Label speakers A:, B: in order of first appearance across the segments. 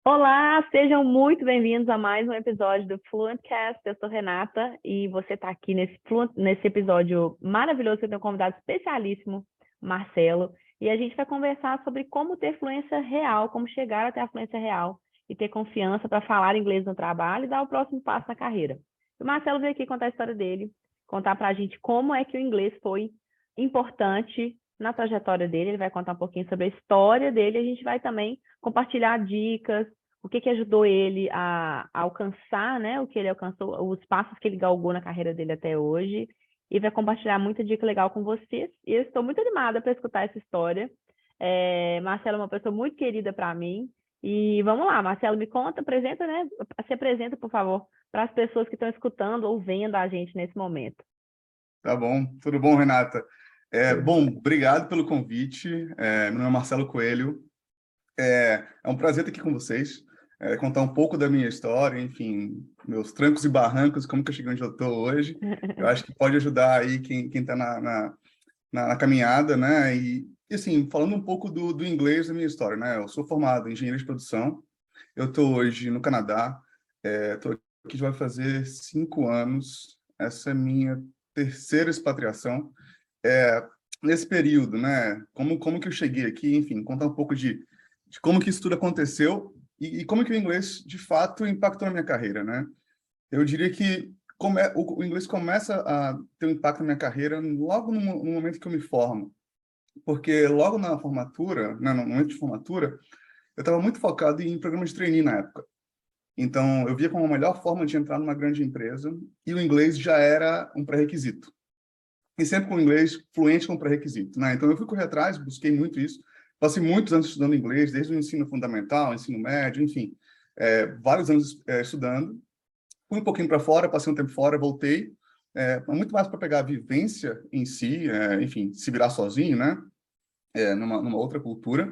A: Olá, sejam muito bem-vindos a mais um episódio do Fluentcast. Eu sou Renata e você está aqui nesse episódio maravilhoso. Eu tenho um convidado especialíssimo, Marcelo, e a gente vai conversar sobre como ter fluência real, como chegar até a fluência real e ter confiança para falar inglês no trabalho e dar o próximo passo na carreira. O Marcelo veio aqui contar a história dele, contar para a gente como é que o inglês foi importante na trajetória dele. Ele vai contar um pouquinho sobre a história dele. A gente vai também compartilhar dicas, o que ajudou ele a alcançar, né, o que ele alcançou, os passos que ele galgou na carreira dele até hoje, e vai compartilhar muita dica legal com vocês. E eu estou muito animada para escutar essa história. Marcelo é uma pessoa muito querida para mim. E vamos lá, Marcelo, me conta, apresenta, né? Se apresenta, por favor, para as pessoas que estão escutando ou vendo a gente nesse momento.
B: Tá bom, tudo bom, Renata? Bom, obrigado pelo convite. Meu nome é Marcelo Coelho. É um prazer estar aqui com vocês, contar um pouco da minha história, enfim, meus trancos e barrancos, como que eu cheguei onde eu estou hoje. Eu acho que pode ajudar aí quem está na caminhada, né? Assim, falando um pouco do inglês da minha história, né? Eu sou formado em engenharia de produção. Eu estou hoje no Canadá. Estou aqui já vai fazer 5 anos. Essa é minha terceira expatriação. É, Nesse período, né? Como que eu cheguei aqui, enfim, contar um pouco de como que isso tudo aconteceu e como que o inglês, de fato, impactou na minha carreira, né? Eu diria que o inglês começa a ter um impacto na minha carreira logo no momento que eu me formo, porque logo na formatura, né, no momento de formatura, eu estava muito focado em programas de trainee na época. Então, eu via como a melhor forma de entrar numa grande empresa e o inglês já era um pré-requisito. E sempre com inglês fluente como pré-requisito, né? Então, eu fui correr atrás, busquei muito isso. Passei muitos anos estudando inglês, desde o ensino fundamental, ensino médio, enfim, vários anos estudando. Fui um pouquinho para fora, passei um tempo fora, voltei. Muito mais para pegar a vivência em si, enfim, se virar sozinho, né? Numa outra cultura.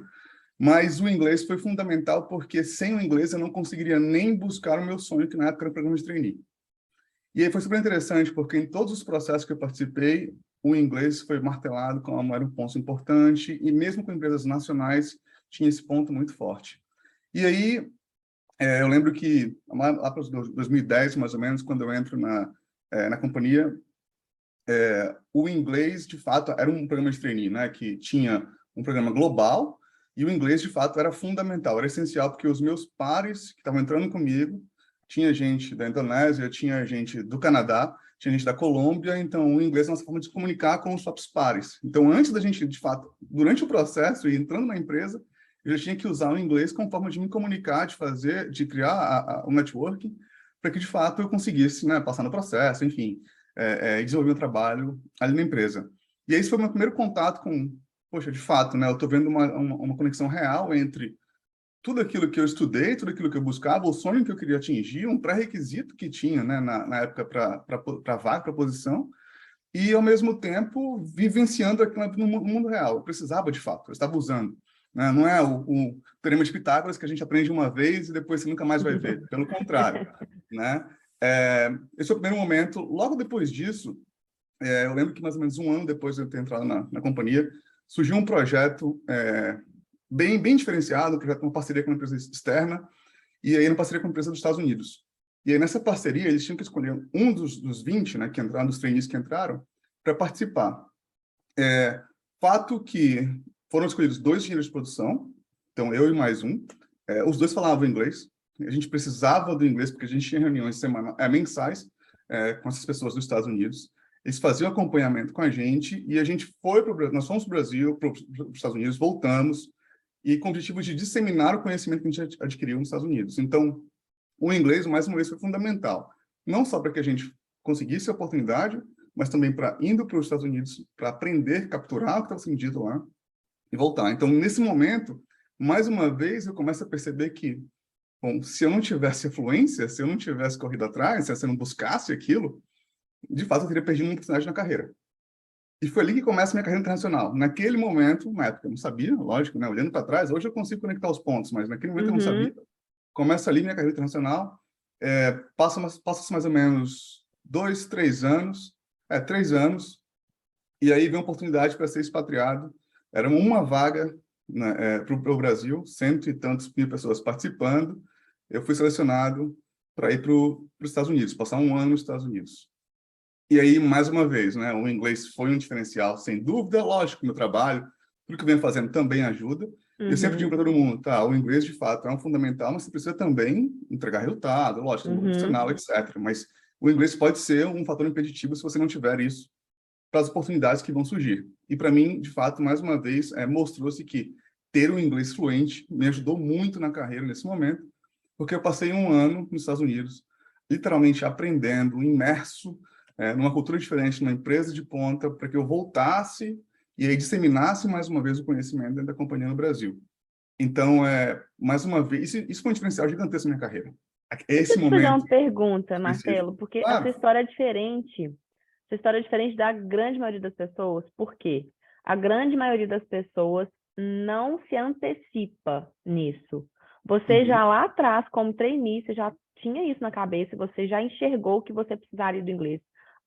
B: Mas o inglês foi fundamental porque sem o inglês eu não conseguiria nem buscar o meu sonho, que na época era o programa de trainee. E aí foi super interessante, porque em todos os processos que eu participei, o inglês foi martelado como era um ponto importante, e mesmo com empresas nacionais, tinha esse ponto muito forte. E aí, eu lembro que lá para 2010, mais ou menos, quando eu entro na companhia, o inglês, de fato, era um programa de trainee, né, que tinha um programa global, e o inglês, de fato, era fundamental, era essencial, porque os meus pares que estavam entrando comigo, tinha gente da Indonésia, tinha gente do Canadá, tinha gente da Colômbia, então o inglês é a nossa forma de se comunicar com os nossos pares. Então, antes da gente, de fato, durante o processo e entrando na empresa, eu já tinha que usar o inglês como forma de me comunicar, de criar o networking, para que, de fato, eu conseguisse, né, passar no processo, enfim, e desenvolver um trabalho ali na empresa. E esse foi o meu primeiro contato com, poxa, de fato, né, eu estou vendo uma conexão real entre tudo aquilo que eu estudei, tudo aquilo que eu buscava, o sonho que eu queria atingir, um pré-requisito que tinha, né, na época para vaga, para posição, e, ao mesmo tempo, vivenciando aquilo no mundo real. Eu precisava, de fato, eu estava usando. Né? Não é o teorema de Pitágoras que a gente aprende uma vez e depois você nunca mais vai ver. Pelo contrário. Né? Esse foi o primeiro momento. Logo depois disso, eu lembro que mais ou menos um ano depois de eu ter entrado na companhia, surgiu um projeto bem diferenciado, um projeto, uma parceria com uma empresa externa, e aí uma parceria com uma empresa dos Estados Unidos. E aí, nessa parceria, eles tinham que escolher um dos 20, né, que entraram, dos trainees que entraram, para participar. Fato que foram escolhidos 2 engenheiros de produção, então eu e mais um. Os 2 falavam inglês. A gente precisava do inglês porque a gente tinha reuniões mensais com essas pessoas dos Estados Unidos. Eles faziam acompanhamento com a gente e a gente foi para o Brasil. Nós fomos para o Brasil, para os Estados Unidos, voltamos e com o objetivo de disseminar o conhecimento que a gente adquiriu nos Estados Unidos. Então, o inglês, mais uma vez, foi fundamental. Não só para que a gente conseguisse a oportunidade, mas também para indo para os Estados Unidos para aprender, capturar o que estava sendo dito lá e voltar. Então, nesse momento, mais uma vez, eu começo a perceber que, bom, se eu não tivesse fluência, se eu não tivesse corrido atrás, se eu não buscasse aquilo, de fato, eu teria perdido uma oportunidade na carreira. E foi ali que começa a minha carreira internacional. Naquele momento, na época eu não sabia, lógico, né? Olhando para trás, hoje eu consigo conectar os pontos, mas naquele momento eu não sabia. Começa ali minha carreira internacional, passa-se mais ou menos 2, 3 anos, 3 anos, e aí vem a oportunidade para ser expatriado. Era uma vaga né, para o Brasil, cento e tantos mil pessoas participando. Eu fui selecionado para ir para os Estados Unidos, passar um ano nos Estados Unidos. E aí, mais uma vez, né, o inglês foi um diferencial, sem dúvida, lógico, meu trabalho, tudo que eu venho fazendo também ajuda. Eu sempre digo para todo mundo, tá, o inglês, de fato, é um fundamental, mas você precisa também entregar resultado, lógico, profissional, etc. Mas o inglês pode ser um fator impeditivo se você não tiver isso para as oportunidades que vão surgir. E para mim, de fato, mais uma vez, mostrou-se que ter um inglês fluente me ajudou muito na carreira nesse momento, porque eu passei um ano nos Estados Unidos, literalmente aprendendo, imerso numa cultura diferente, numa empresa de ponta, para que eu voltasse e aí disseminasse mais uma vez o conhecimento dentro da companhia no Brasil. Então, mais uma vez, isso foi um diferencial gigantesco na minha carreira.
A: Deixa
B: Esse
A: eu te fazer
B: momento
A: uma pergunta,
B: específico.
A: Marcelo, porque a sua
B: Claro.
A: história é diferente. Sua história é diferente da grande maioria das pessoas. Por quê? A grande maioria das pessoas não se antecipa nisso. Você já lá atrás, como trainee, você já tinha isso na cabeça, você já enxergou que você precisaria do inglês.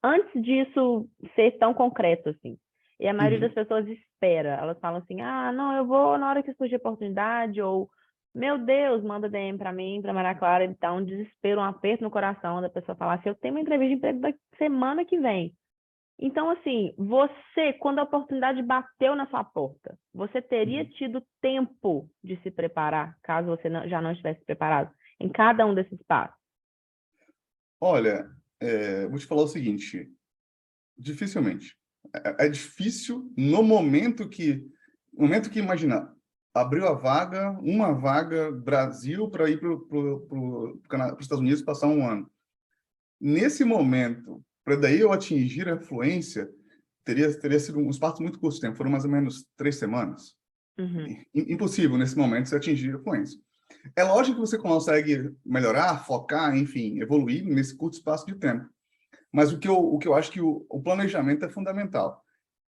A: Antes disso ser tão concreto assim. E a maioria das pessoas espera. Elas falam assim, ah, não, eu vou na hora que surgir a oportunidade, ou meu Deus, manda DM para mim, para Maria Clara, ele dá um desespero, um aperto no coração da pessoa falar assim, eu tenho uma entrevista de emprego da semana que vem. Então, assim, você, quando a oportunidade bateu na sua porta, você teria tido tempo de se preparar, caso você já não estivesse preparado, em cada um desses passos?
B: Olha, vou te falar o seguinte, dificilmente. É difícil no momento que imagina, abriu a vaga, uma vaga Brasil para ir para os Estados Unidos passar um ano. Nesse momento, para daí eu atingir a fluência, teria sido um espaço muito curto de tempo, foram mais ou menos 3 semanas. Impossível nesse momento você atingir a fluência. É lógico que você consegue melhorar, focar, enfim, evoluir nesse curto espaço de tempo. Mas o que eu acho que o planejamento é fundamental.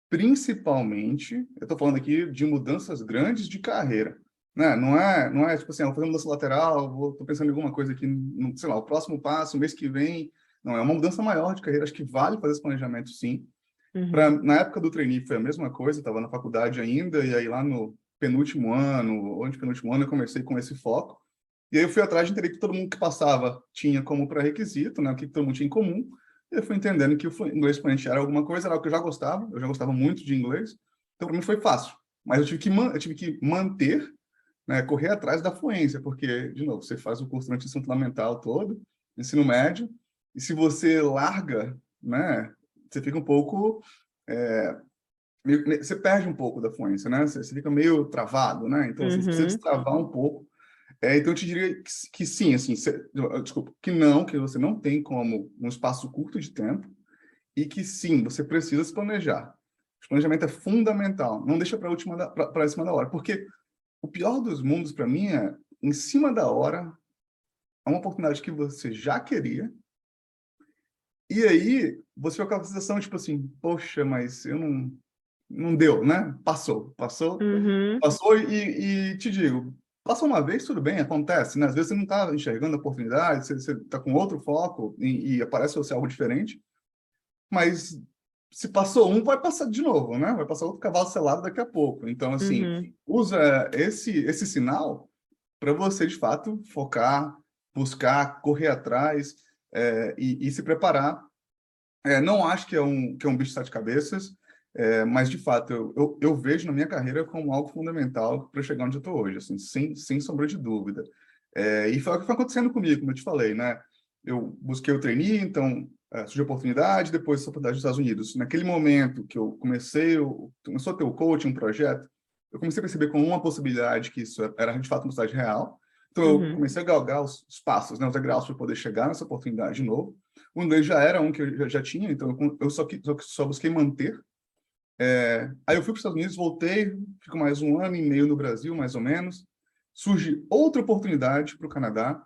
B: Principalmente, eu estou falando aqui de mudanças grandes de carreira. Né? Não é tipo assim, vou fazer uma mudança lateral, estou pensando em alguma coisa aqui, sei lá, o próximo passo, o mês que vem. Não, é uma mudança maior de carreira. Acho que vale fazer esse planejamento, sim. Na época do trainee foi a mesma coisa, estava na faculdade ainda, e aí lá no penúltimo ano, ou antepenúltimo ano, eu comecei com esse foco. E aí eu fui atrás de entender que todo mundo que passava tinha como pré-requisito, né, o que todo mundo tinha em comum, e eu fui entendendo que o inglês fluente era alguma coisa, era algo que eu já gostava muito de inglês, então para mim foi fácil. Mas eu tive que manter, né, correr atrás da fluência, porque, de novo, você faz o curso durante o ensino fundamental todo, ensino médio, e se você larga, né, você fica um pouco você perde um pouco da fluência, né? Você fica meio travado, né? Então, assim, você precisa destravar um pouco. Então, eu te diria que sim, assim, desculpa, que você não tem como um espaço curto de tempo e que sim, você precisa se planejar. O planejamento é fundamental. Não deixa para cima da hora, porque o pior dos mundos para mim é em cima da hora, é uma oportunidade que você já queria e aí você fica com a sensação tipo assim, poxa, mas eu não deu, né? Passou e te digo, passou uma vez, tudo bem, acontece, né? Às vezes você não está enxergando a oportunidade, você está com outro foco e aparece você algo diferente, mas se passou um, vai passar de novo, né? Vai passar outro cavalo selado daqui a pouco. Então, assim, usa esse sinal para você, de fato, focar, buscar, correr atrás e se preparar. Não acho que é um bicho de sete cabeças, mas, de fato, eu vejo na minha carreira como algo fundamental para chegar onde eu estou hoje, assim, sem sombra de dúvida. E foi o que foi acontecendo comigo, como eu te falei, né? Eu busquei o trainee, então surgiu a oportunidade, depois a oportunidade dos Estados Unidos. Naquele momento que eu começou a ter o coaching, um projeto, eu comecei a perceber como uma possibilidade que isso era, de fato, uma possibilidade real. Então, eu comecei a galgar os passos, né, os degraus para poder chegar nessa oportunidade de novo. O inglês já era um que eu já tinha, então eu só busquei manter. Aí eu fui para os Estados Unidos, voltei, fico mais um ano e meio no Brasil, mais ou menos. Surge outra oportunidade para o Canadá.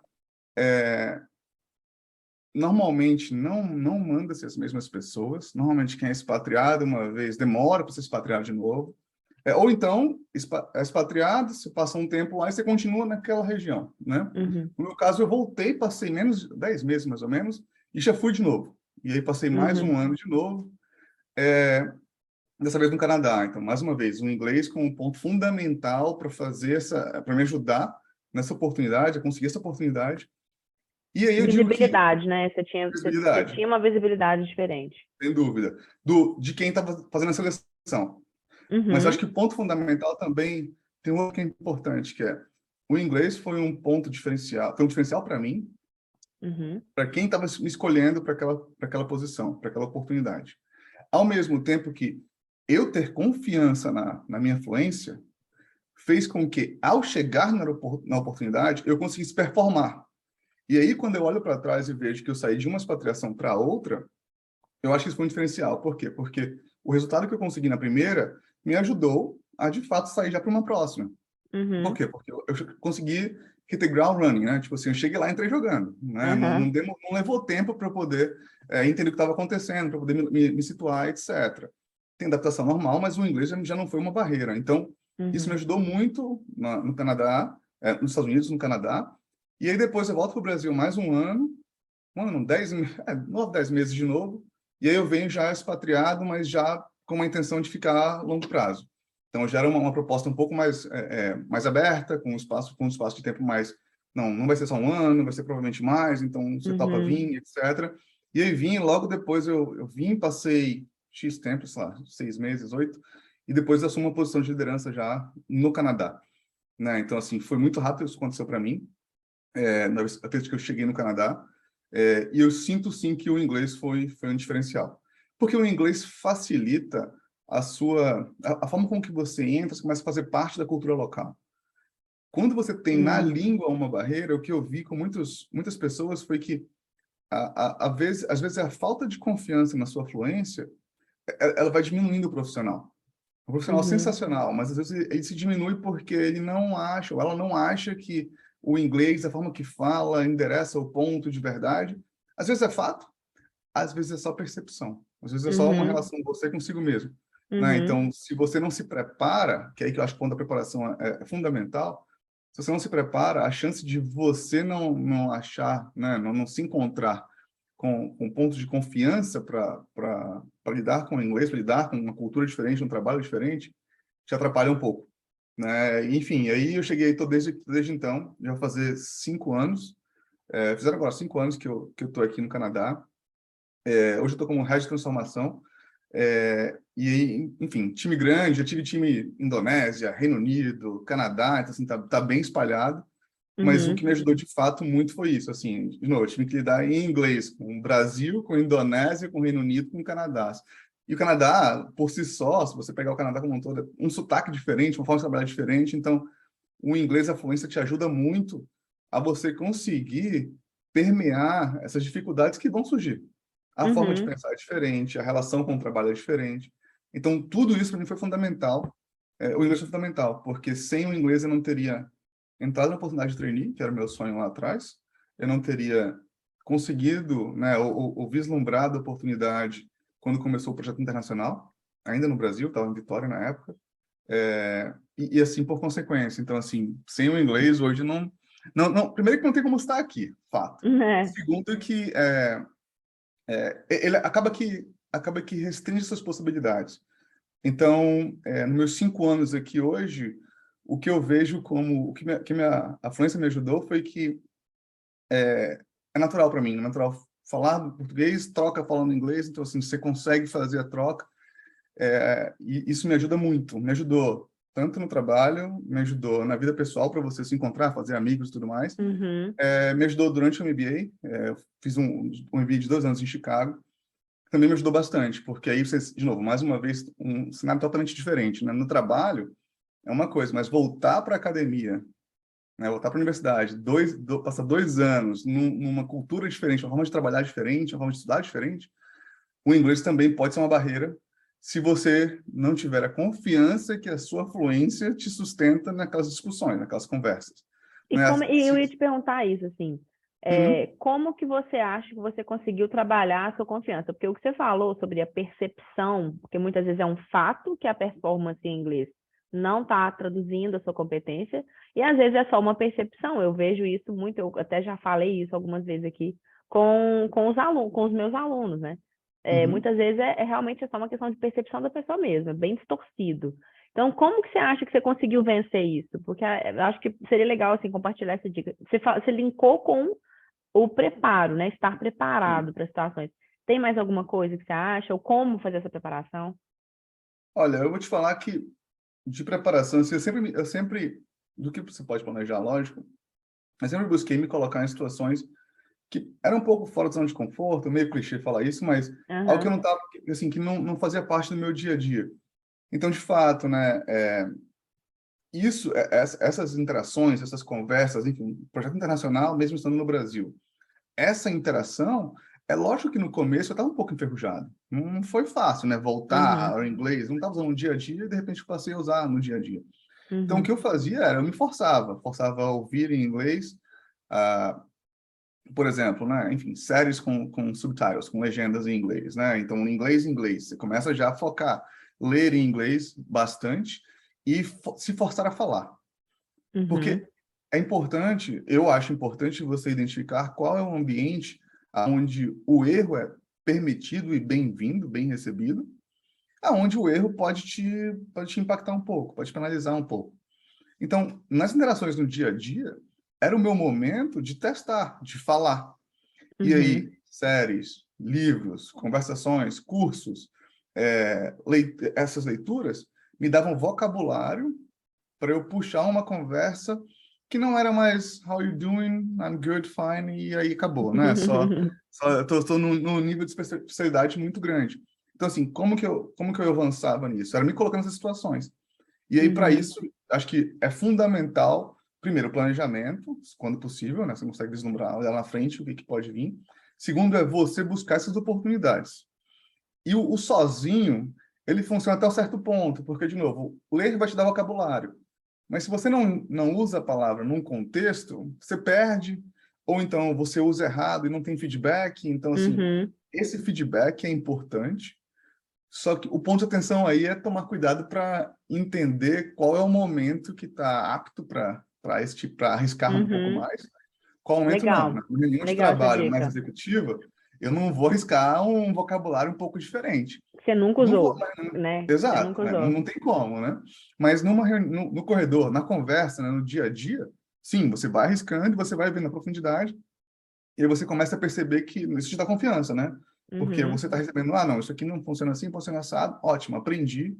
B: Normalmente não manda-se as mesmas pessoas. Normalmente quem é expatriado uma vez demora para se expatriar de novo. Ou então, é expatriado, você passa um tempo lá e você continua naquela região, né? No meu caso, eu voltei, passei menos de 10 meses, mais ou menos, e já fui de novo. E aí passei mais um ano de novo. dessa vez no Canadá. Então, mais uma vez, o inglês como um ponto fundamental para para me ajudar nessa oportunidade, a conseguir essa oportunidade. E aí eu digo que
A: Visibilidade, né? Você
B: visibilidade,
A: tinha uma visibilidade diferente.
B: sem dúvida, de quem estava fazendo a seleção. Mas eu acho
A: Uhum,
B: que o ponto fundamental também tem um outro que é importante, que é o inglês foi um ponto diferencial, foi um diferencial para mim,
A: uhum,
B: para quem estava me escolhendo para aquela posição, para aquela oportunidade. Ao mesmo tempo que eu ter confiança na minha fluência fez com que, ao chegar na oportunidade, eu conseguisse performar. E aí, quando eu olho para trás e vejo que eu saí de uma expatriação para outra, eu acho que isso foi um diferencial. Por quê? Porque o resultado que eu consegui na primeira me ajudou a, de fato, sair já para uma próxima. Por
A: uhum,
B: quê? Porque eu consegui hit the ground running, né? Tipo assim, eu cheguei lá e entrei jogando, né?
A: uhum,
B: Não levou tempo para poder entender o que estava acontecendo, para poder me situar, etc. Tem adaptação normal, mas o inglês já não foi uma barreira. Então, isso me
A: uhum,
B: ajudou muito no Canadá, nos Estados Unidos, no Canadá. E aí depois eu volto para o Brasil mais um ano, 9, 10 meses de novo. E aí eu venho já expatriado, mas já com uma intenção de ficar a longo prazo. Então já era uma proposta um pouco mais aberta, com um espaço de tempo mais, não vai ser só um ano, vai ser provavelmente mais, então você topa
A: uhum,
B: vir, etc. E aí vim, logo depois eu vim, passei X tempo, sei lá, 6 meses, 8, e depois assumo uma posição de liderança já no Canadá, né? Então, assim, foi muito rápido isso que aconteceu para mim, na vez que eu cheguei no Canadá, e eu sinto sim que o inglês foi um diferencial. Porque o inglês facilita a forma com que você entra, você começa a fazer parte da cultura local. Quando você tem na
A: uhum,
B: língua uma barreira, o que eu vi com muitas pessoas foi que, às vezes, a falta de confiança na sua fluência, ela vai diminuindo o profissional. Um profissional
A: uhum,
B: sensacional, mas às vezes ele se diminui porque ele não acha, ou ela não acha que o inglês, a forma que fala, endereça o ponto de verdade. Às vezes é fato, às vezes é só percepção. Às vezes é só uma
A: uhum,
B: relação você consigo mesmo, né?
A: uhum,
B: Então, se você não se prepara, que é aí que eu acho que o ponto da preparação é fundamental, se você não se prepara, a chance de você não achar, né, não se encontrar com pontos de confiança para lidar com o inglês, para lidar com uma cultura diferente, um trabalho diferente, te atrapalha um pouco, né? Enfim, aí eu cheguei, tô desde então, já vai fazer 5 anos, fizeram agora 5 anos que eu tô aqui no Canadá. Hoje eu estou como head de transformação. E aí, enfim, time grande, já tive time Indonésia, Reino Unido, Canadá, então assim, tá bem espalhado. Mas o
A: uhum,
B: que me ajudou de fato muito foi isso, assim, de novo, eu tive que lidar em inglês com o Brasil, com a Indonésia, com o Reino Unido, com o Canadá. E o Canadá, por si só, se você pegar o Canadá como um todo, é um sotaque diferente, uma forma de trabalhar diferente, então o inglês, a fluência te ajuda muito a você conseguir permear essas dificuldades que vão surgir. A forma de
A: uhum,
B: pensar é diferente, a relação com o trabalho é diferente. Então, tudo isso para mim foi fundamental. O inglês foi fundamental, porque sem o inglês eu não teria entrado na oportunidade de trainee, que era o meu sonho lá atrás, eu não teria conseguido, né, ou vislumbrado a oportunidade quando começou o projeto internacional, ainda no Brasil, estava em Vitória na época, e assim por consequência. Então, assim, sem o inglês hoje primeiro que não tem como estar aqui, fato.
A: é,
B: Segundo que ele acaba que restringe suas possibilidades. Então, nos meus 5 anos aqui hoje, o que eu vejo como que minha afluência me ajudou foi que é natural para mim, é natural falar português, troca falando inglês, então assim, você consegue fazer a troca, e isso me ajuda muito, me ajudou tanto no trabalho, me ajudou na vida pessoal para você se encontrar, fazer amigos e tudo mais,
A: uhum,
B: me ajudou durante o MBA, eu fiz um MBA de 2 anos em Chicago, também me ajudou bastante, porque aí você, de novo, mais uma vez, um cenário totalmente diferente, né? No trabalho é uma coisa, mas voltar para a academia, né? Voltar para a universidade, passar 2 anos numa cultura diferente, uma forma de trabalhar diferente, uma forma de estudar diferente, o inglês também pode ser uma barreira se você não tiver a confiança que a sua fluência te sustenta naquelas discussões, naquelas conversas.
A: E
B: Né?
A: como, e eu ia te perguntar isso, assim,
B: Uhum,
A: como que você acha que você conseguiu trabalhar a sua confiança? Porque o que você falou sobre a percepção, porque muitas vezes é um fato que a performance em inglês não está traduzindo a sua competência, e às vezes é só uma percepção. Eu vejo isso muito, eu até já falei isso algumas vezes aqui com os alunos, com os meus alunos, né?
B: Uhum.
A: Muitas vezes é realmente só uma questão de percepção da pessoa mesma, bem distorcido. Então, como que você acha que você conseguiu vencer isso? Porque eu acho que seria legal assim compartilhar essa dica. Você linkou com o preparo, né? Estar
B: Sim.
A: preparado para situações. Tem mais alguma coisa que você acha? Ou como fazer essa preparação?
B: Olha, eu vou te falar que de preparação, assim, eu sempre, do que você pode planejar, lógico, eu sempre busquei me colocar em situações que eram um pouco fora da zona de conforto, meio clichê falar isso, mas algo que eu
A: Aham.
B: não estava, assim, que não fazia parte do meu dia a dia. Então, de fato, né, essas interações, essas conversas, enfim, projeto internacional, mesmo estando no Brasil, essa interação, é lógico que no começo eu estava um pouco enferrujado. Não foi fácil, né, voltar
A: Uhum.
B: ao inglês, não estava usando no dia a dia e de repente passei a usar no dia a dia. Então, o que
A: Uhum.
B: eu fazia era, eu me forçava a ouvir em inglês, ah, por exemplo, né, enfim, séries com subtitles, com legendas em inglês, né? Então, inglês, você começa já a focar, ler em inglês bastante e se forçar a falar.
A: Uhum.
B: Porque é importante, eu acho importante você identificar qual é o ambiente onde o erro é permitido e bem-vindo, bem recebido, aonde o erro pode te impactar um pouco, pode penalizar um pouco. Então, nas interações no dia a dia, era o meu momento de testar, de falar. E
A: Uhum.
B: aí, séries, livros, conversações, cursos, essas leituras me davam vocabulário para eu puxar uma conversa que não era mais how you doing, I'm good, fine, e aí acabou, né? Só eu tô num nível de especialidade muito grande. Então, assim, como que eu avançava nisso? Era me colocando nessas situações. E aí, para
A: Uhum.
B: isso, acho que é fundamental, primeiro, o planejamento, quando possível, né? Você consegue vislumbrar lá na frente o que pode vir. Segundo, é você buscar essas oportunidades. E o sozinho, ele funciona até um certo ponto, porque, de novo, o ler vai te dar vocabulário. Mas se você não usa a palavra num contexto, você perde, ou então você usa errado e não tem feedback. Então, assim,
A: Uhum.
B: esse feedback é importante, só que o ponto de atenção aí é tomar cuidado para entender qual é o momento que está apto para esse tipo, para arriscar um pouco
A: Uhum.
B: mais. Qual momento não?
A: Legal.
B: Na reunião de
A: Legal essa
B: trabalho mais
A: dica.
B: executiva, eu não vou arriscar um vocabulário um pouco diferente.
A: Você nunca
B: Não vou,
A: usou, né? Você
B: exato,
A: nunca
B: né?
A: usou.
B: Não tem como, né? Mas no corredor, na conversa, né? No dia a dia, sim, você vai arriscando, você vai vendo a profundidade, e aí você começa a perceber que isso te dá confiança, né? Porque
A: Uhum.
B: você está recebendo, ah, não, isso aqui não funciona assim, funciona assado, ótimo, aprendi,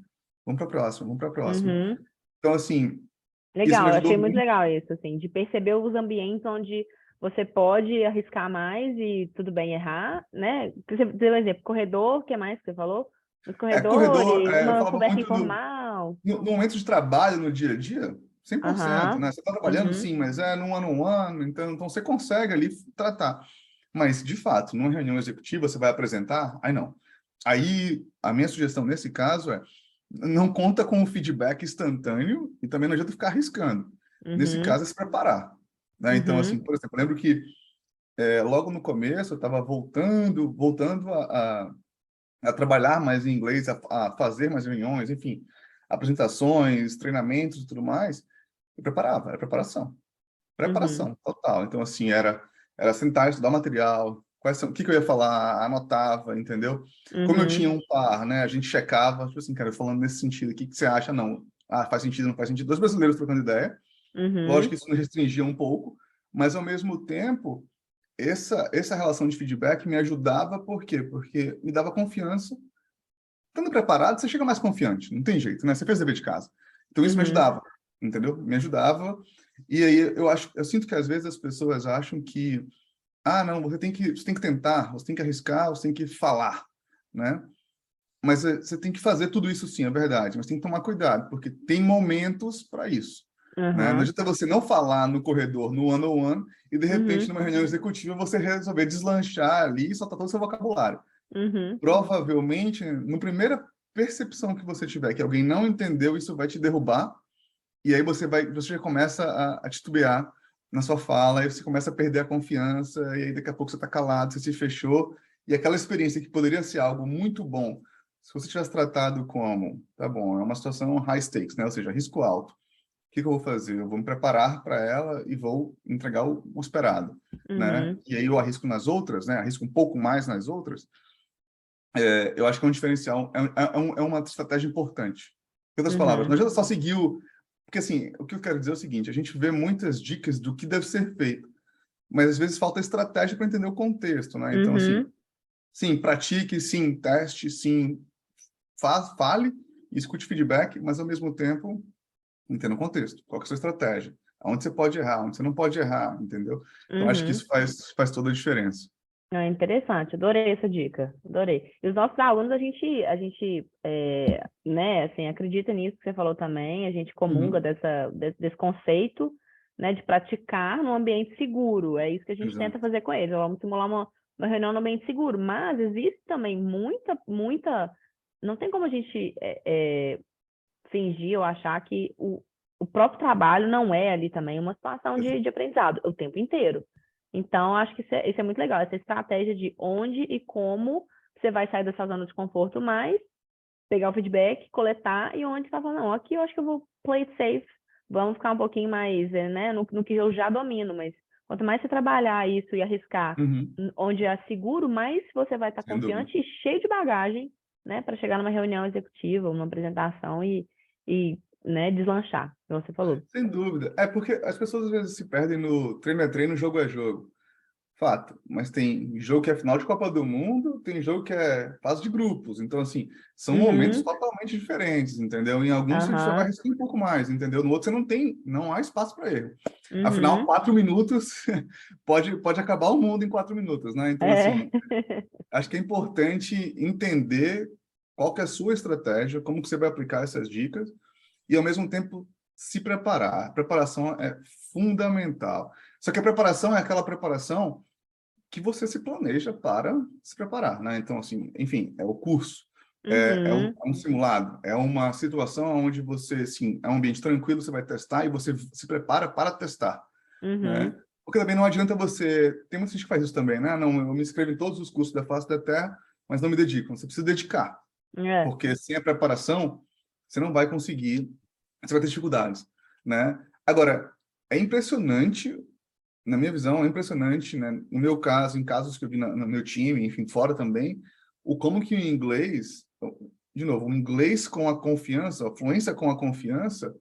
B: vamos para a próxima, vamos para a próxima.
A: Uhum.
B: Então, assim, isso me
A: Legal, eu
B: ajudou
A: achei muito
B: muito.
A: legal isso, assim, de perceber os ambientes onde você pode arriscar mais e tudo bem errar, né? Você deu um exemplo, corredor, o que mais que você falou? Nos
B: Corredor,
A: corredores,
B: eu
A: uma
B: falava
A: conversa
B: muito
A: informal.
B: no momento de trabalho, no dia a dia, 100%,
A: Aham.
B: né? Você está trabalhando,
A: Uhum.
B: sim, mas é num ano, então você consegue ali tratar. Mas, de fato, numa reunião executiva, você vai apresentar? Aí não. Aí, a minha sugestão nesse caso é, não conta com o feedback instantâneo e também não adianta ficar arriscando. Nesse
A: Uhum.
B: caso, é se preparar. Né? Então, assim,
A: Uhum.
B: por exemplo, eu lembro que logo no começo eu estava voltando a trabalhar mais em inglês, a fazer mais reuniões, enfim, apresentações, treinamentos e tudo mais, eu preparava, era preparação.
A: Uhum.
B: Preparação total. Então, assim, era sentar, estudar material, o que que eu ia falar, anotava, entendeu? Como eu tinha
A: Uhum.
B: um par, né, a gente checava, tipo assim, cara, falando nesse sentido, o que que você acha? Não. Ah, faz sentido, não faz sentido. Dois brasileiros trocando ideia. Lógico
A: Uhum.
B: que isso me restringia um pouco, mas, ao mesmo tempo, essa relação de feedback me ajudava, por quê? Porque me dava confiança. Estando preparado, você chega mais confiante, não tem jeito, né? Você fez o dever de casa. Então isso me
A: Uhum.
B: ajudava, entendeu? Me ajudava. E aí eu sinto que às vezes as pessoas acham que, ah, não, você tem que tentar, você tem que arriscar, você tem que falar, né? Mas você tem que fazer tudo isso sim, é verdade, mas tem que tomar cuidado, porque tem momentos para isso, né? Não
A: Uhum.
B: adianta você não falar no corredor, no one-on-one, e de repente
A: Uhum.
B: numa reunião executiva você resolver deslanchar ali e soltar todo o seu vocabulário.
A: Uhum.
B: Provavelmente, no primeira percepção que você tiver que alguém não entendeu, isso vai te derrubar, e aí você já começa a titubear na sua fala, aí você começa a perder a confiança, e aí daqui a pouco você está calado, você se fechou, e aquela experiência que poderia ser algo muito bom, se você tivesse tratado como, tá bom, é uma situação high stakes, né? Ou seja, risco alto. O que que eu vou fazer? Eu vou me preparar para ela e vou entregar o esperado, né?
A: Uhum.
B: E aí eu arrisco nas outras, né? Arrisco um pouco mais nas outras, eu acho que é um diferencial, é uma estratégia importante. Em outras palavras, não
A: Uhum.
B: adianta só seguir o... Porque, assim, o que eu quero dizer é o seguinte, a gente vê muitas dicas do que deve ser feito, mas às vezes falta estratégia para entender o contexto, né? Então, assim,
A: Uhum.
B: sim, pratique, sim, teste, sim, fale, escute feedback, mas ao mesmo tempo entenda o contexto. Qual que é a sua estratégia? Aonde você pode errar, onde você não pode errar, entendeu? Então, acho que
A: Uhum.
B: isso faz toda a diferença.
A: É interessante, adorei essa dica, adorei. E os nossos alunos, né, assim, acredita nisso que você falou também, a gente comunga
B: Uhum.
A: desse conceito, né, de praticar num ambiente seguro, é isso que a gente tenta
B: Exato.
A: fazer com eles, vamos simular uma reunião no ambiente seguro, mas existe também não tem como a gente fingir ou achar que o próprio trabalho não é ali também uma situação de aprendizado o tempo inteiro. Então, acho que isso é muito legal, essa estratégia de onde e como você vai sair dessa zona de conforto, mas pegar o feedback, coletar e onde você está falando, não, aqui eu acho que eu vou play it safe, vamos ficar um pouquinho mais, né, no que eu já domino, mas quanto mais você trabalhar isso e arriscar
B: Uhum.
A: onde é seguro, mais você vai estar
B: Sem dúvida.
A: confiante e cheio de bagagem, né, para chegar numa reunião executiva, uma apresentação e né, deslanchar, como você falou.
B: Sem dúvida. É porque as pessoas às vezes se perdem no treino é treino, jogo é jogo. Fato. Mas tem jogo que é final de Copa do Mundo, tem jogo que é fase de grupos. Então, assim, são momentos
A: Uhum,
B: totalmente diferentes, entendeu? Em alguns você já vai
A: aham,
B: arriscar um pouco mais, entendeu? No outro você não há espaço para erro. Afinal,
A: uhum,
B: 4 minutos pode acabar o mundo em 4 minutos, né? Então,
A: é.
B: assim, acho que é importante entender qual que é a sua estratégia, como que você vai aplicar essas dicas e, ao mesmo tempo, se preparar. A preparação é fundamental. Só que a preparação é aquela preparação que você se planeja para se preparar, né? Então, assim, enfim, é o curso,
A: Uhum,
B: é um simulado, é uma situação onde você, assim, é um ambiente tranquilo, você vai testar e você se prepara para testar, né?
A: uhum,
B: Porque também não adianta você... Tem muita gente que faz isso também, né? Não, eu me inscrevo em todos os cursos da face da Terra, mas não me dedico. Você precisa dedicar,
A: é.
B: porque sem a preparação, você não vai conseguir, você vai ter dificuldades, né? Agora, é impressionante, na minha visão, é impressionante, né? No meu caso, em casos que eu vi no meu time, enfim, fora também, o como que o inglês, de novo, o inglês com a confiança, a fluência com a confiança,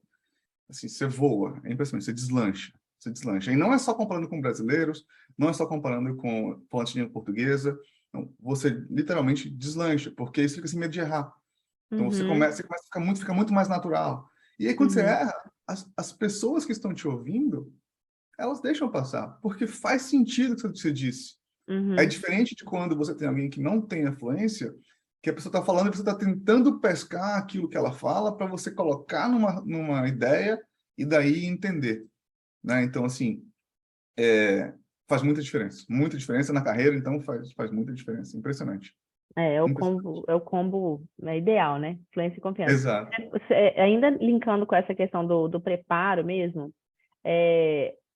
B: assim, você voa, é impressionante, você deslancha, você deslancha. E não é só comparando com brasileiros, não é só comparando com fontes de língua portuguesa, não, você literalmente deslancha, porque isso fica sem medo de errar. Então
A: Uhum,
B: você começa a ficar muito mais natural. E aí quando você
A: uhum,
B: erra, as pessoas que estão te ouvindo, elas deixam passar, porque faz sentido o que você disse. É
A: uhum,
B: diferente de quando você tem alguém que não tem afluência, que a pessoa está falando e você está tentando pescar aquilo que ela fala para você colocar numa ideia e daí entender, né? Então, assim, faz muita diferença na carreira, então faz muita diferença. Impressionante. Impressionante.
A: é o combo, né, ideal, né? Fluência e confiança.
B: Exato.
A: Ainda linkando com essa questão do preparo mesmo,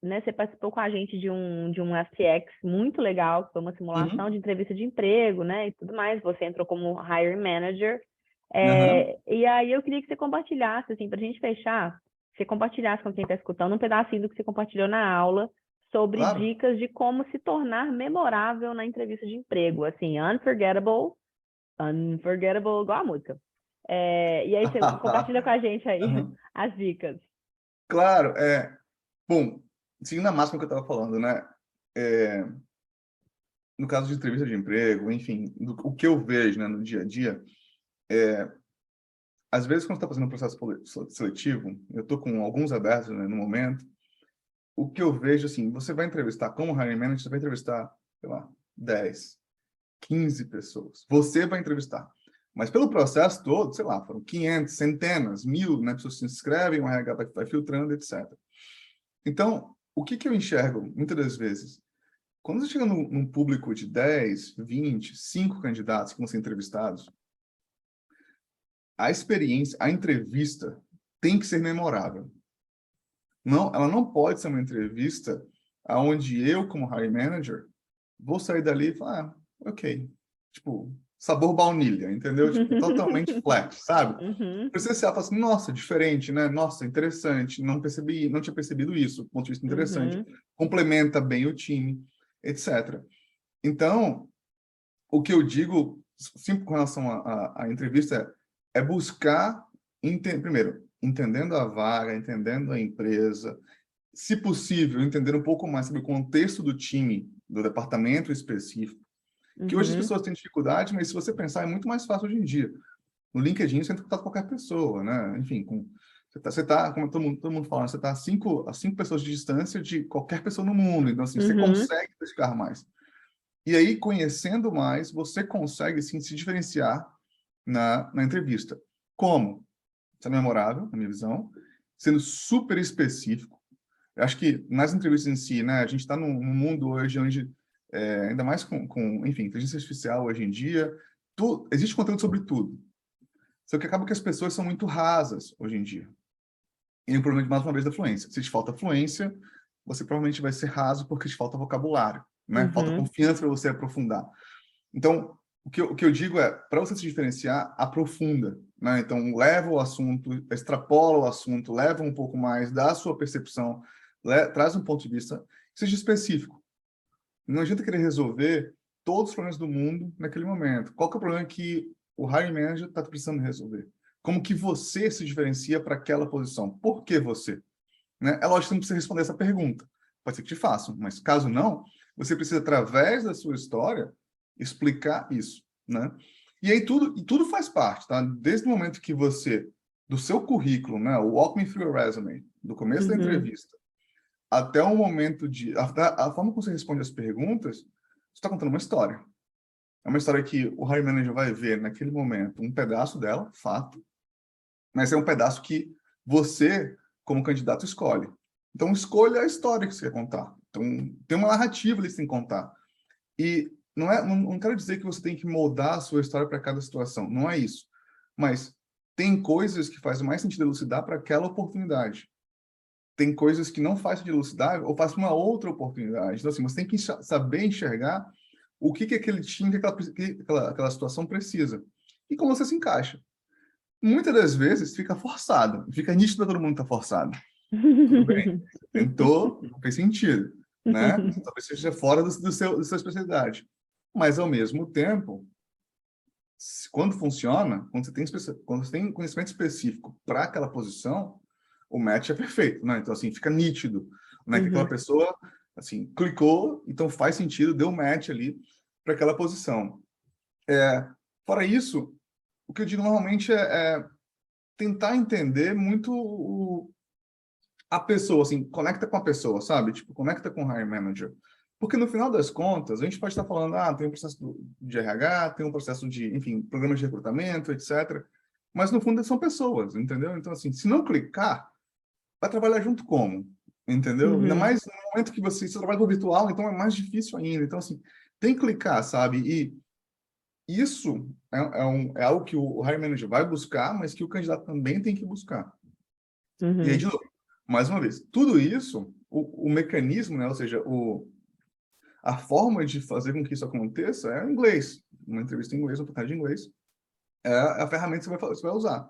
A: né, você participou com a gente de um FTX muito legal, que foi uma simulação
B: Uhum.
A: de entrevista de emprego, né, e tudo mais. Você entrou como hiring manager.
B: Aham.
A: E aí eu queria que você compartilhasse, assim, para a gente fechar, que você compartilhasse com quem está escutando um pedacinho do que você compartilhou na aula sobre
B: Claro.
A: dicas de como se tornar memorável na entrevista de emprego, assim, unforgettable, unforgettable, igual a música. E aí você compartilha com a gente aí
B: Aham.
A: as dicas.
B: Claro, bom, seguindo a máxima que eu estava falando, né? É, no caso de entrevista de emprego, enfim, o que eu vejo, né, no dia a dia, às vezes quando está fazendo um processo seletivo, eu estou com alguns abertos, né, no momento, o que eu vejo, assim, você vai entrevistar como hiring manager, você vai entrevistar, sei lá, 10, 15 pessoas. Você vai entrevistar. Mas pelo processo todo, sei lá, foram 500, centenas, mil, né, pessoas se inscrevem, o RH vai filtrando, etc. Então, o que eu enxergo, muitas das vezes, quando você chega num público de 10, 20, 5 candidatos que vão ser entrevistados, a experiência, a entrevista tem que ser memorável. Não, ela não pode ser uma entrevista onde eu, como hiring manager, vou sair dali e falar, ok, tipo, sabor baunilha, entendeu? Tipo, totalmente flat, sabe?
A: Uhum,
B: Precisa ser, ela fala assim, nossa, diferente, né? Nossa, interessante, não tinha percebido isso, ponto de vista interessante,
A: uhum,
B: complementa bem o time, etc. Então, o que eu digo Simples com relação à entrevista, é buscar, primeiro, entendendo a vaga, entendendo a empresa, se possível, entender um pouco mais sobre o contexto do time, do departamento específico, que hoje as
A: Uhum.
B: pessoas têm dificuldade, mas se você pensar, é muito mais fácil hoje em dia. No LinkedIn, você entra em contato com qualquer pessoa, né? Enfim, você tá, como todo mundo fala, você está a cinco pessoas de distância de qualquer pessoa no mundo. Então, assim, você
A: Uhum.
B: consegue buscar mais. E aí, conhecendo mais, você consegue, sim, se diferenciar na entrevista. Como? Sendo memorável, na minha visão, sendo super específico. Eu acho que nas entrevistas em si, né, a gente está num mundo hoje onde, ainda mais enfim, inteligência artificial hoje em dia, existe conteúdo sobre tudo. Só que acaba que as pessoas são muito rasas hoje em dia. E o problema, mais uma vez, da fluência. Se te falta fluência, você provavelmente vai ser raso porque te falta vocabulário, né? Falta
A: Uhum.
B: confiança para você aprofundar. Então, o que eu digo é, para você se diferenciar, aprofunda, né? Então, leva o assunto, extrapola o assunto, leva um pouco mais da sua percepção, traz um ponto de vista que seja específico. Não adianta querer resolver todos os problemas do mundo naquele momento. Qual que é o problema que o hiring manager está precisando resolver? Como que você se diferencia para aquela posição? Por que você? Né? É lógico que você não precisa responder essa pergunta. Pode ser que te façam, mas caso não, você precisa, através da sua história, explicar isso, né? E aí tudo faz parte, tá? Desde o momento que você, do seu currículo, né? O walk me through your resume, do começo da
A: Uhum.
B: entrevista, até o momento a forma como você responde as perguntas, você está contando uma história. É uma história que o hiring manager vai ver naquele momento um pedaço dela, fato, mas é um pedaço que você, como candidato, escolhe. Então, escolha a história que você quer contar. Então, tem uma narrativa ali que você tem que contar. E não quero dizer que você tem que moldar a sua história para cada situação. Não é isso. Mas tem coisas que fazem mais sentido elucidar para aquela oportunidade. Tem coisas que não faz sentido elucidar ou faz uma outra oportunidade. Então, assim, você tem que saber enxergar o que aquele time, aquela situação precisa. E como você se encaixa. Muitas das vezes fica forçado, fica nítido para todo mundo que está forçado. Tudo bem, você tentou, não fez sentido, né? Talvez seja fora da sua especialidade. Mas, ao mesmo tempo, quando funciona, quando você tem conhecimento específico para aquela posição, o match é perfeito, né? Então, assim, fica nítido, né? Que aquela
A: Uhum.
B: pessoa, assim, clicou, então faz sentido, deu match ali para aquela posição. Fora isso, o que eu digo normalmente é tentar entender muito a pessoa, assim, conecta com a pessoa, sabe? Tipo, conecta com o hiring manager. Porque no final das contas, a gente pode estar falando, tem um processo de RH, tem um processo de, enfim, programas de recrutamento, etc. Mas no fundo são pessoas, entendeu? Então, assim, se não clicar, vai trabalhar junto como? Entendeu? Ainda
A: Uhum.
B: mais no momento que você trabalha por virtual, então é mais difícil ainda. Então, assim, tem que clicar, sabe? E isso é algo que o hiring manager vai buscar, mas que o candidato também tem que buscar. E aí,
A: Uhum.
B: de novo, mais uma vez, tudo isso, o mecanismo, né, ou seja, a forma de fazer com que isso aconteça é em inglês. Uma entrevista em inglês, uma oportunidade de inglês, é a ferramenta que você vai usar.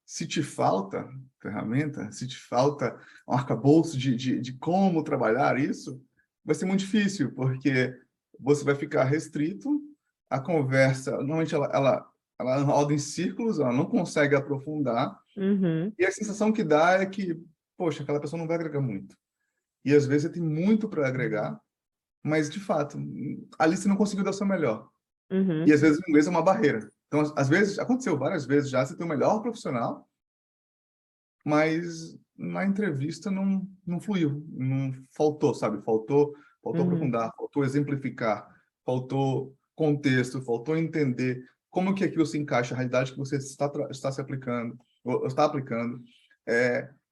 B: Se te falta ferramenta, se te falta um arcabouço de como trabalhar isso, vai ser muito difícil, porque você vai ficar restrito, a conversa, normalmente ela roda em círculos, ela não consegue aprofundar,
A: Uhum.
B: e a sensação que dá é que, poxa, aquela pessoa não vai agregar muito. E às vezes você tem muito para agregar, mas de fato, ali você não conseguiu dar o seu melhor. E
A: Uhum.
B: às vezes o inglês é uma barreira. Então, às vezes, aconteceu várias vezes já, você tem o melhor profissional, mas na entrevista não fluiu, não faltou, sabe? Faltou
A: Uhum.
B: aprofundar, faltou exemplificar, faltou contexto, faltou entender como que aquilo se encaixa na realidade que você está se aplicando, ou está aplicando.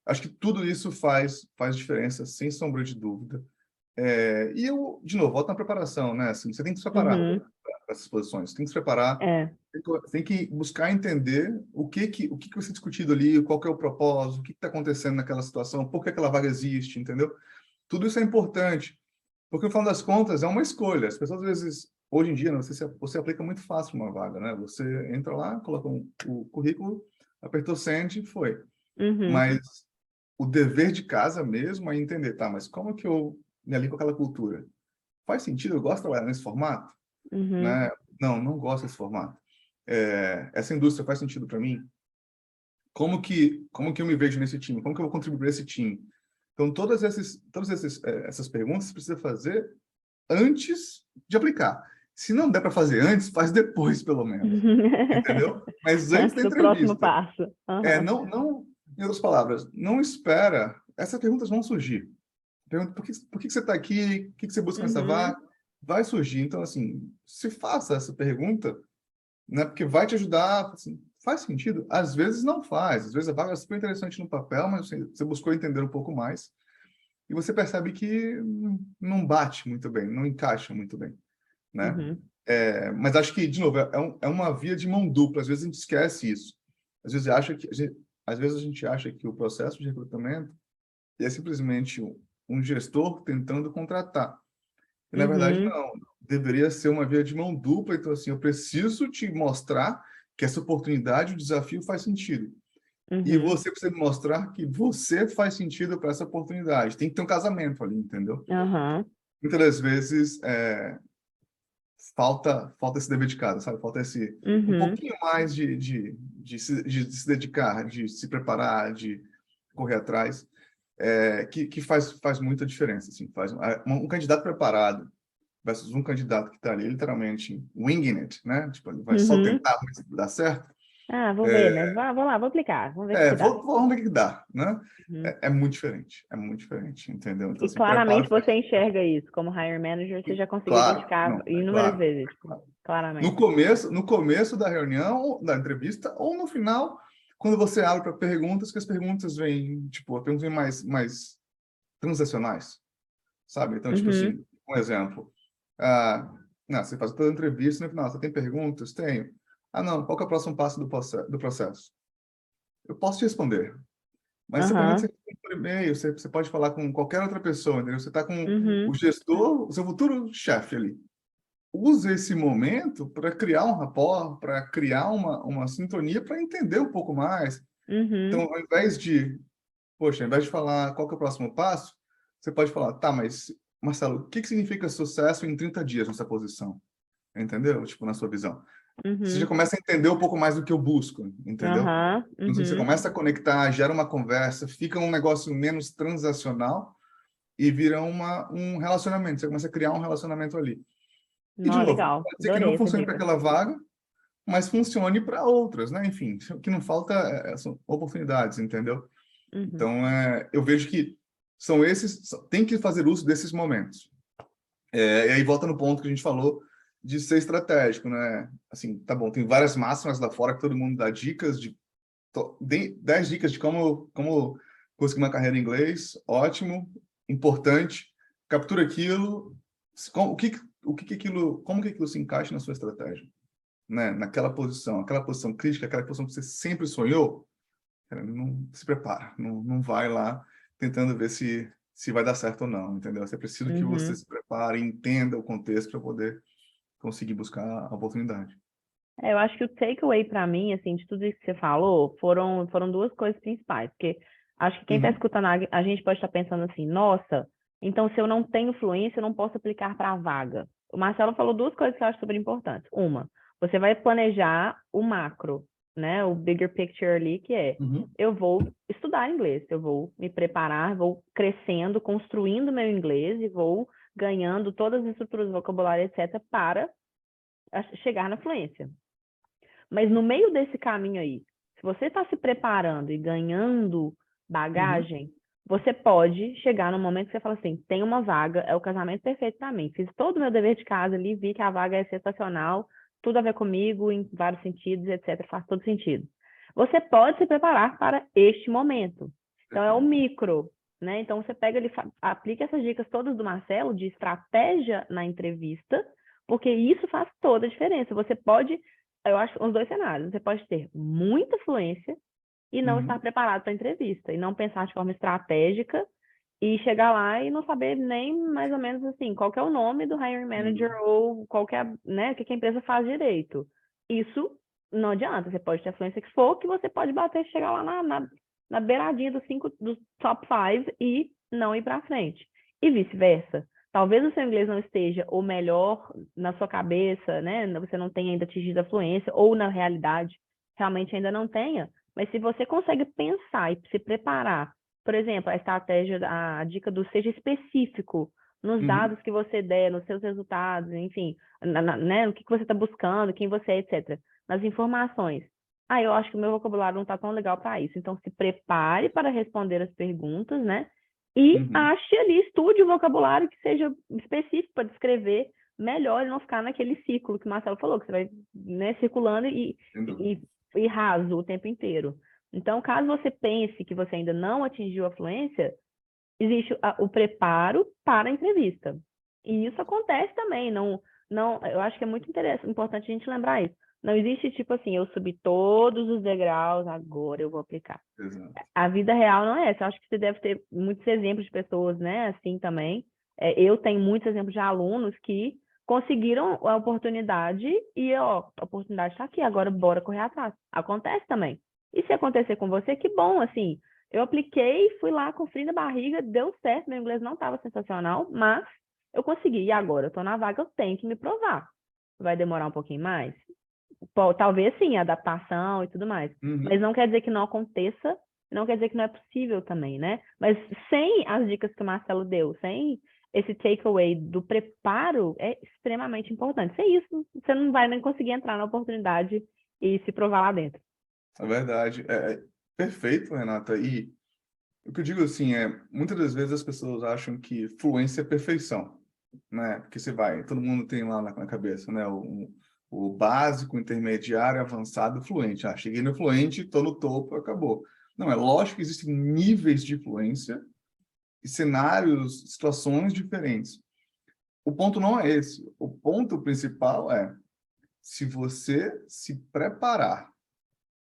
B: Acho que tudo isso faz diferença, sem sombra de dúvida. E eu, de novo, volto na preparação, né? Assim, você tem que se preparar
A: Uhum.
B: para essas posições, você tem que se preparar,
A: É.
B: tem que buscar entender o que vai ser discutido ali, qual que é o propósito, o que está acontecendo naquela situação, por que aquela vaga existe, entendeu? Tudo isso é importante, porque no final das contas é uma escolha. As pessoas às vezes, hoje em dia, né, você aplica muito fácil uma vaga, né? Você entra lá, coloca o currículo, apertou send e foi.
A: Uhum.
B: Mas o dever de casa mesmo é entender, tá, mas como que eu me alinho com aquela cultura? Faz sentido? Eu gosto de trabalhar nesse formato?
A: Uhum.
B: Né? não gosto desse formato. Essa indústria faz sentido para mim? Como que eu me vejo nesse time? Como que eu vou contribuir para esse time? Então, essas perguntas você precisa fazer antes de aplicar. Se não der para fazer antes, faz depois, pelo menos. Entendeu? Mas antes
A: Antes
B: da
A: do próximo
B: entrevista.
A: passo. Aham.
B: Em outras palavras, não espera. Essas perguntas vão surgir. Pergunta, por que você está aqui? O que você busca nessa
A: Uhum.
B: vaga? Vai surgir. Então, assim, se faça essa pergunta, né? Porque vai te ajudar. Assim, faz sentido? Às vezes não faz. Às vezes a vaga é super interessante no papel, mas você buscou entender um pouco mais e você percebe que não bate muito bem, não encaixa muito bem, né?
A: Uhum.
B: Mas acho que, de novo, é uma via de mão dupla. Às vezes a gente esquece isso. Às vezes a gente acha que o processo de recrutamento é simplesmente um gestor tentando contratar. E, na verdade,
A: Uhum.
B: não. Deveria ser uma via de mão dupla. Então, assim, eu preciso te mostrar que essa oportunidade, o desafio faz sentido. E
A: Uhum.
B: você precisa me mostrar que você faz sentido para essa oportunidade. Tem que ter um casamento ali, entendeu?
A: Aham.
B: Muitas das vezes, falta esse dever de casa, sabe? Falta esse um
A: Uhum.
B: pouquinho mais de se dedicar, de se preparar, de correr atrás, que faz muita diferença, assim, um candidato preparado versus um candidato que está ali literalmente winging it, né? Tipo, ele vai só
A: Uhum.
B: tentar ver se dar certo.
A: Ah, vou ver, né? Vou lá, vou aplicar. Vamos ver o que dá.
B: Vamos ver o que dá, né?
A: Uhum.
B: É muito diferente, entendeu? Então,
A: E
B: assim, preparo
A: claramente
B: faz.
A: você enxerga isso. Como hiring manager, você já conseguiu
B: Claro,
A: identificar
B: não,
A: inúmeras
B: claro.
A: vezes, tipo,
B: No
A: claramente.
B: começo, no começo da reunião, da entrevista, ou no final, quando você abre para perguntas, que as perguntas vêm, tipo, as perguntas vêm mais transacionais, sabe? Então, tipo
A: Uhum.
B: assim, um exemplo. Ah, não, você faz toda a entrevista, no final, você tem perguntas? Tenho. Ah, não, qual que é o próximo passo do processo? Eu posso te responder, mas essa pergunta você
A: Aham.
B: responde por e-mail, você pode falar com qualquer outra pessoa, entendeu? Você está com o
A: Uhum.
B: gestor, o seu futuro chefe ali. Use esse momento para criar um rapport, para criar uma sintonia, para entender um pouco mais. Então,
A: Uhum.
B: ao invés de falar qual que é o próximo passo, você pode falar, tá, mas, Marcelo, o que significa sucesso em 30 dias nessa posição? Entendeu? Tipo, na sua visão. Você já
A: Uhum.
B: começa a entender um pouco mais do que eu busco, entendeu?
A: Aham.
B: Então, assim, você
A: Uhum.
B: começa a conectar, gera uma conversa, fica um negócio menos transacional e vira um relacionamento. Você começa a criar um relacionamento ali. E, de
A: Não,
B: novo,
A: legal.
B: pode ser que não
A: Adorei essa
B: funcione para
A: dica.
B: aquela vaga, mas funcione para outras, né? Enfim, o que não falta são oportunidades, entendeu?
A: Uhum.
B: Então, eu vejo que tem que fazer uso desses momentos. E aí volta no ponto que a gente falou de ser estratégico, né? Assim, tá bom, tem várias máximas lá fora que todo mundo dá dicas 10 dicas de como conseguir uma carreira em inglês, ótimo, importante, captura aquilo, como, como que aquilo se encaixa na sua estratégia, né? Aquela posição crítica, aquela posição que você sempre sonhou, cara, não se prepara, não vai lá tentando ver se vai dar certo ou não, entendeu? Você precisa que você
A: Uhum.
B: se prepare, entenda o contexto para poder conseguir buscar a oportunidade.
A: Eu acho que o takeaway para mim, assim, de tudo isso que você falou, foram duas coisas principais. Porque acho que quem está
B: Uhum,
A: escutando a gente pode estar pensando assim, nossa, então se eu não tenho fluência, eu não posso aplicar para a vaga. O Marcelo falou duas coisas que eu acho super importantes. Uma, você vai planejar o macro, né? O bigger picture ali, que é
B: uhum,
A: eu vou estudar inglês, eu vou me preparar, vou crescendo, construindo meu inglês e vou ganhando todas as estruturas do vocabulário, etc., para chegar na fluência. Mas no meio desse caminho aí, se você está se preparando e ganhando
B: uhum,
A: bagagem, você pode chegar no momento que você fala assim: tem uma vaga, é o casamento perfeito para mim. Fiz todo o meu dever de casa ali, vi que a vaga é sensacional, tudo a ver comigo, em vários sentidos, etc. Faz todo sentido. Você pode se preparar para este momento. Então, é o
B: perfeito.
A: micro, né? Então, você pega ali, aplica essas dicas todas do Marcelo de estratégia na entrevista, porque isso faz toda a diferença. Você pode, eu acho, os dois cenários. Você pode ter muita fluência e não estar
B: Uhum.
A: preparado para a entrevista, e não pensar de forma estratégica e chegar lá e não saber nem mais ou menos assim, qual que é o nome do hiring manager
B: Uhum.
A: ou qual que é, né, o que a empresa faz direito. Isso não adianta, você pode ter a fluência que for, que você pode bater, chegar lá na beiradinha dos top 5 e não ir para frente. E vice-versa. talvez o seu inglês não esteja o melhor na sua cabeça, né? Você não tenha ainda atingido a fluência, ou na realidade, realmente ainda não tenha. Mas se você consegue pensar e se preparar, por exemplo, a estratégia, a dica do seja específico nos
B: Uhum.
A: dados que você der, nos seus resultados, enfim, né, no que você está buscando, quem você é, etc. Nas informações. Ah, eu acho que o meu vocabulário não está tão legal para isso. Então, se prepare para responder as perguntas, né? E
B: Uhum.
A: ache ali, estude o vocabulário que seja específico para descrever melhor e não ficar naquele ciclo que o Marcelo falou, que você vai, né, circulando
B: Sem dúvida.
A: e raso o tempo inteiro. Então, caso você pense que você ainda não atingiu a fluência, existe o preparo para a entrevista. E isso acontece também, eu acho que é muito importante a gente lembrar isso. Não existe tipo assim, eu subi todos os degraus, agora eu vou aplicar.
B: Exato.
A: A vida real não é essa. Eu acho que você deve ter muitos exemplos de pessoas, né, assim também. Eu tenho muitos exemplos de alunos que conseguiram a oportunidade e, ó, a oportunidade está aqui, agora bora correr atrás. Acontece também. E se acontecer com você, que bom, assim. Eu apliquei, fui lá com frio na barriga, deu certo, meu inglês não estava sensacional, mas eu consegui. E agora, eu estou na vaga, eu tenho que me provar. Vai demorar um pouquinho mais? Talvez sim, adaptação e tudo mais. Mas
B: Uhum.
A: não quer dizer que não aconteça, não quer dizer que não é possível também, né? Mas sem as dicas que o Marcelo deu, sem esse takeaway do preparo, é extremamente importante. Sem isso, você não vai nem conseguir entrar na oportunidade e se provar lá dentro.
B: É verdade. É perfeito, Renata. E o que eu digo assim é, muitas das vezes as pessoas acham que fluência é perfeição, né? Porque você vai, todo mundo tem lá na cabeça, né? O básico, intermediário, avançado, fluente. Ah, cheguei no fluente, estou no topo, acabou. Não, é lógico que existem níveis de fluência e cenários, situações diferentes. O ponto não é esse. O ponto principal é se você se preparar.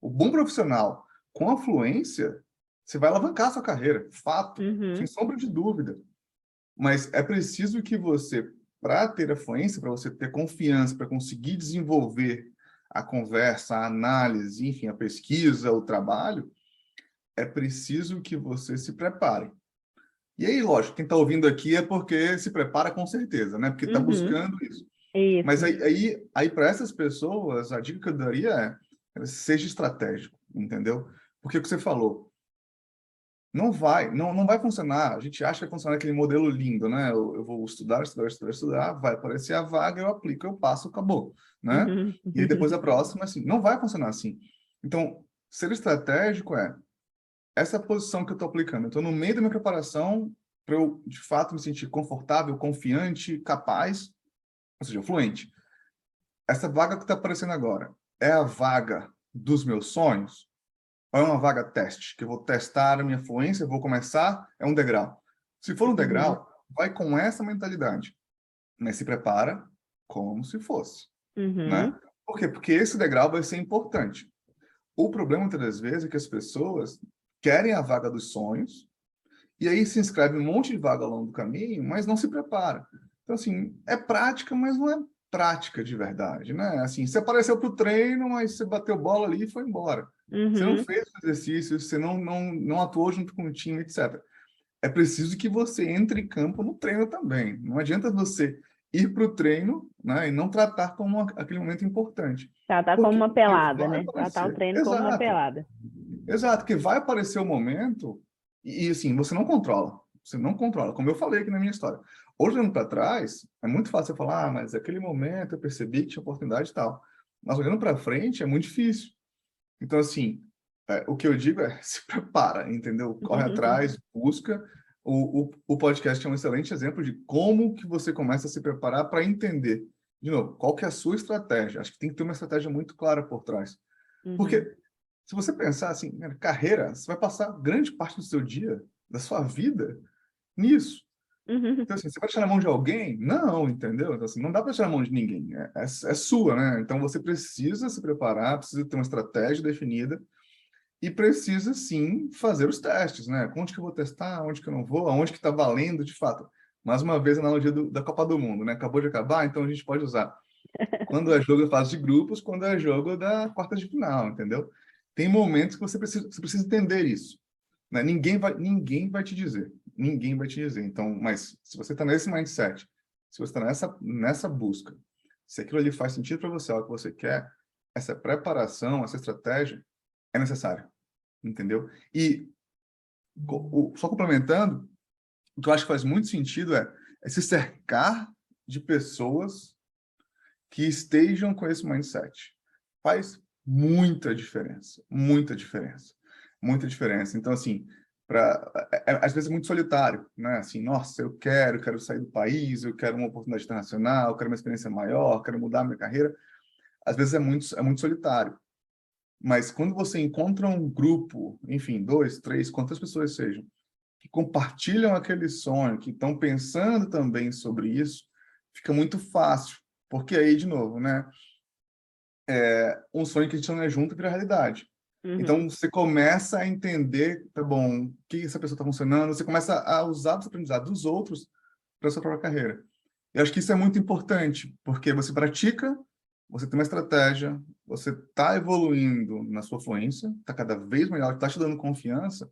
B: O bom profissional com a fluência, você vai alavancar a sua carreira, fato, sem
A: Uhum,
B: sombra de dúvida. Mas é preciso que você, para ter a fluência, para você ter confiança, para conseguir desenvolver a conversa, a análise, enfim, a pesquisa, o trabalho, é preciso que você se prepare. E aí, lógico, quem está ouvindo aqui é porque se prepara com certeza, né? Porque está
A: uhum,
B: buscando isso. Mas
A: isso.
B: aí para essas pessoas, a dica que eu daria seja estratégico, entendeu? Porque o que você falou, não vai funcionar. A gente acha que vai funcionar aquele modelo lindo, né? Eu vou estudar, estudar, estudar, estudar, vai aparecer a vaga, eu aplico, eu passo, acabou, né?
A: Uhum.
B: E aí depois a próxima, assim, não vai funcionar assim. Então, ser estratégico é essa posição que eu estou aplicando. Eu estou no meio da minha preparação para eu, de fato, me sentir confortável, confiante, capaz, ou seja, fluente. Essa vaga que está aparecendo agora é a vaga dos meus sonhos? Ou é uma vaga teste, que eu vou testar a minha fluência, eu vou começar, é um degrau. Se for um
A: Uhum,
B: degrau, vai com essa mentalidade, mas se prepara como se fosse, né?
A: uhum,
B: Por quê? Porque esse degrau vai ser importante. O problema, muitas das vezes, é que as pessoas querem a vaga dos sonhos, e aí se inscreve um monte de vaga ao longo do caminho, mas não se prepara. Então, assim, é prática, mas não é prática de verdade, né? Assim, você apareceu para o treino, mas você bateu bola ali e foi embora. Você não
A: uhum.
B: fez o exercício, você não atuou junto com o time, etc. É preciso que você entre em campo no treino também. Não adianta você ir para o treino, né, e não tratar como aquele momento importante.
A: Tratar
B: Por
A: como
B: quê?
A: uma
B: Porque
A: pelada,
B: vai
A: né? Tratar o
B: aparecer.
A: treino como uma
B: Exato.
A: pelada.
B: Exato, que vai aparecer o momento e assim, você não controla. Você não controla, como eu falei aqui na minha história. Hoje, olhando para trás, é muito fácil você falar, mas aquele momento eu percebi que tinha oportunidade e tal. Mas olhando para frente é muito difícil. Então, assim, o que eu digo é se prepara, entendeu? Corre atrás, busca. O podcast é um excelente exemplo de como que você começa a se preparar para entender, de novo, qual que é a sua estratégia. Acho que tem que ter uma estratégia muito clara por trás.
A: Uhum,
B: Porque se você pensar assim, né, carreira, você vai passar grande parte do seu dia, da sua vida, nisso.
A: uhum.
B: Então, assim, você vai deixar na mão de alguém? Não, entendeu? Então, assim, não dá para deixar na mão de ninguém. É sua, né? Então, você precisa se preparar, precisa ter uma estratégia definida e precisa, sim, fazer os testes, né? Onde que eu vou testar, onde que eu não vou, aonde que está valendo, de fato. Mais uma vez, a analogia da Copa do Mundo, né? Acabou de acabar, então a gente pode usar. Quando é jogo da fase de grupos, quando é jogo da quarta de final, entendeu? Tem momentos que você precisa entender isso, né? Ninguém vai te dizer. ninguém vai te dizer. Então, mas se você está nesse mindset, se você está nessa busca, se aquilo ali faz sentido para você, é o que você quer, essa preparação, essa estratégia é necessária, entendeu? E só complementando, o que eu acho que faz muito sentido é se cercar de pessoas que estejam com esse mindset. Faz muita diferença, muita diferença, muita diferença. Então, assim, às vezes é muito solitário, né? Assim, nossa, eu quero sair do país, eu quero uma oportunidade internacional, eu quero uma experiência maior, quero mudar a minha carreira. Às vezes é muito solitário. Mas quando você encontra um grupo, enfim, 2, 3, quantas pessoas sejam, que compartilham aquele sonho, que estão pensando também sobre isso, fica muito fácil. Porque aí, de novo, né? Um sonho que a gente não é junto vira realidade.
A: Uhum.
B: Então, você começa a entender, tá bom, o que essa pessoa está funcionando, você começa a usar os aprendizados dos outros para a sua própria carreira. Eu acho que isso é muito importante, porque você pratica, você tem uma estratégia, você está evoluindo na sua fluência, está cada vez melhor, está te dando confiança,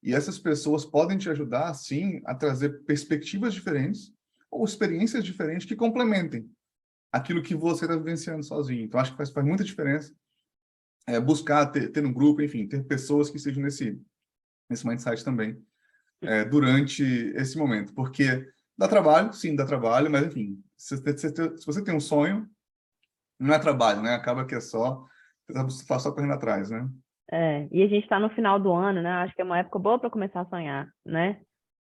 B: e essas pessoas podem te ajudar, sim, a trazer perspectivas diferentes ou experiências diferentes que complementem aquilo que você está vivenciando sozinho. Então, acho que faz muita diferença buscar ter um grupo, enfim, ter pessoas que estejam nesse mindset também durante esse momento. Porque dá trabalho, sim, dá trabalho, mas, enfim, se você tem um sonho, não é trabalho, né? Acaba que é só correndo atrás, né?
A: E a gente está no final do ano, né? Acho que é uma época boa para começar a sonhar, né?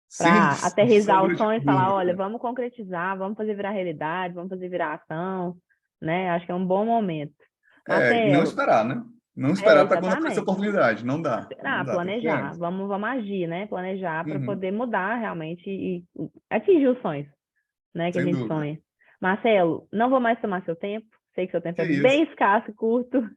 B: Sem
A: Para aterrissar
B: sombra
A: os
B: de
A: sonhos e falar, olha,
B: dúvida.
A: vamos concretizar, vamos fazer virar realidade, vamos fazer virar ação, né? Acho que é um bom momento.
B: E não
A: Marcelo,
B: esperar, né? Não esperar para quando aparecer a
A: exatamente.
B: oportunidade. Não dá, não dá, tem que ir
A: Planejar,
B: antes.
A: vamos agir, né? Planejar para
B: Uhum,
A: poder mudar realmente e atingir os sonhos, né? Que a
B: sem
A: gente
B: dúvida.
A: sonha. Marcelo, não vou mais tomar seu tempo, sei que seu tempo
B: Que
A: é
B: isso.
A: bem escasso e curto.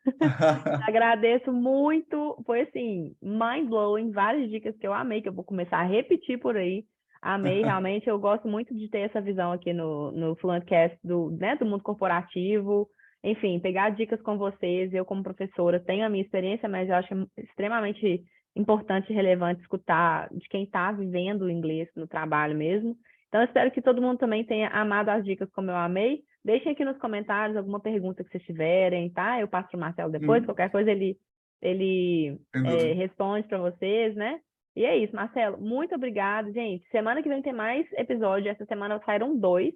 A: Agradeço muito, foi assim, mind-blowing, várias dicas que eu amei, que eu vou começar a repetir por aí. Amei, realmente, eu gosto muito de ter essa visão aqui no Fluentcast né, do mundo corporativo. Enfim, pegar dicas com vocês. Eu, como professora, tenho a minha experiência, mas eu acho extremamente importante e relevante escutar de quem está vivendo o inglês no trabalho mesmo. Então, eu espero que todo mundo também tenha amado as dicas como eu amei. Deixem aqui nos comentários alguma pergunta que vocês tiverem, tá? Eu passo para o Marcelo depois,
B: Uhum,
A: qualquer coisa ele
B: sem dúvida.
A: responde para vocês, né? E é isso, Marcelo. Muito obrigado, gente. Semana que vem tem mais episódio. Essa semana saíram dois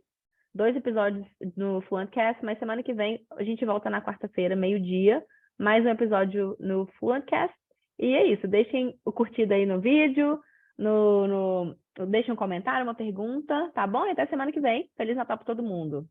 A: episódios no Fluentcast, mas semana que vem a gente volta na quarta-feira, meio-dia, mais um episódio no Fluentcast. E é isso. Deixem o curtido aí no vídeo, deixem um comentário, uma pergunta, tá bom? E até semana que vem. Feliz Natal para todo mundo.